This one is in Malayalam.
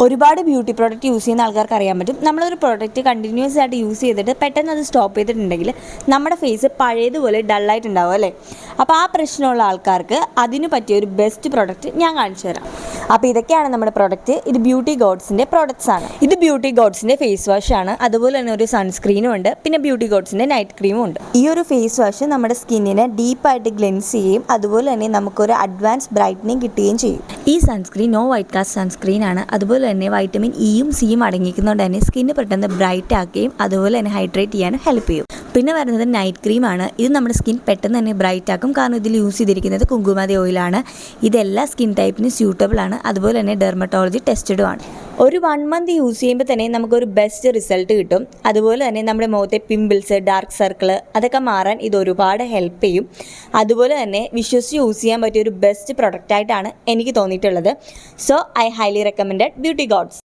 ഒരുപാട് ബ്യൂട്ടി പ്രോഡക്റ്റ് യൂസ് ചെയ്യുന്ന ആൾക്കാർക്ക് അറിയാൻ പറ്റും, നമ്മളൊരു പ്രോഡക്റ്റ് കണ്ടിന്യൂസ് ആയിട്ട് യൂസ് ചെയ്തിട്ട് പെട്ടെന്ന് അത് സ്റ്റോപ്പ് ചെയ്തിട്ടുണ്ടെങ്കിൽ നമ്മുടെ ഫേസ് പഴയതുപോലെ ഡള്ളായിട്ടുണ്ടാവും അല്ലേ. അപ്പോൾ ആ പ്രശ്നമുള്ള ആൾക്കാർക്ക് അതിന് പറ്റിയ ഒരു ബെസ്റ്റ് പ്രോഡക്റ്റ് ഞാൻ കാണിച്ചു തരാം. അപ്പോൾ ഇതൊക്കെയാണ് നമ്മുടെ പ്രോഡക്റ്റ്. ഇത് ബ്യൂട്ടി ഗോഡ്സിൻ്റെ പ്രോഡക്റ്റ്സ് ആണ്. ഇത് ബ്യൂട്ടി ഗോഡ്സിൻ്റെ ഫേസ് വാഷ് ആണ്. അതുപോലെ തന്നെ ഒരു സൺസ്ക്രീനും ഉണ്ട്, പിന്നെ ബ്യൂട്ടി ഗോഡ്സിൻ്റെ നൈറ്റ് ക്രീമും ഉണ്ട്. ഈ ഒരു ഫേസ് വാഷ് നമ്മുടെ സ്കിന്നിനെ ഡീപ്പായിട്ട് ഗ്ലെൻസ് ചെയ്യും, അതുപോലെ തന്നെ നമുക്കൊരു അഡ്വാൻസ് ബ്രൈറ്റനിങ് കിട്ടുകയും ചെയ്യും. ഈ sunscreen no white cast sunscreen ആണ്. അതുപോലെ തന്നെ വൈറ്റമിൻ ഇയും സിയും അടങ്ങിയിരിക്കുന്നതുകൊണ്ട് തന്നെ സ്കിന്ന് പെട്ടെന്ന് ബ്രൈറ്റ് ആക്കുകയും അതുപോലെ തന്നെ ഹൈഡ്രേറ്റ് ചെയ്യാനും ഹെൽപ്പ് ചെയ്യും. പിന്നെ വരുന്നത് നൈറ്റ് ക്രീമാണ്. ഇത് നമ്മുടെ സ്കിൻ പെട്ടെന്ന് തന്നെ ബ്രൈറ്റ് ആക്കും, കാരണം ഇതിൽ യൂസ് ചെയ്തിരിക്കുന്നത് കുങ്കുമാതി ഓയിലാണ്. ഇതെല്ലാ സ്കിൻ ടൈപ്പിനും സ്യൂട്ടബിൾ ആണ്, അതുപോലെ തന്നെ ഡെർമറ്റോളജി ടെസ്റ്റഡും ആണ്. ഒരു 1 മന്ത് യൂസ് ചെയ്യുമ്പോൾ തന്നെ നമുക്കൊരു ബെസ്റ്റ് റിസൾട്ട് കിട്ടും. അതുപോലെ തന്നെ നമ്മുടെ മുഖത്തെ പിമ്പിൾസ്, ഡാർക്ക് സർക്കിൾ അതൊക്കെ മാറാൻ ഇത് ഒരുപാട് ഹെൽപ്പ് ചെയ്യും. അതുപോലെ തന്നെ വിശ്വസിച്ച് യൂസ് ചെയ്യാൻ പറ്റിയ ഒരു ബെസ്റ്റ് പ്രൊഡക്റ്റായിട്ടാണ് എനിക്ക് തോന്നിയിട്ടുള്ളത്. So I highly recommended beauty God's.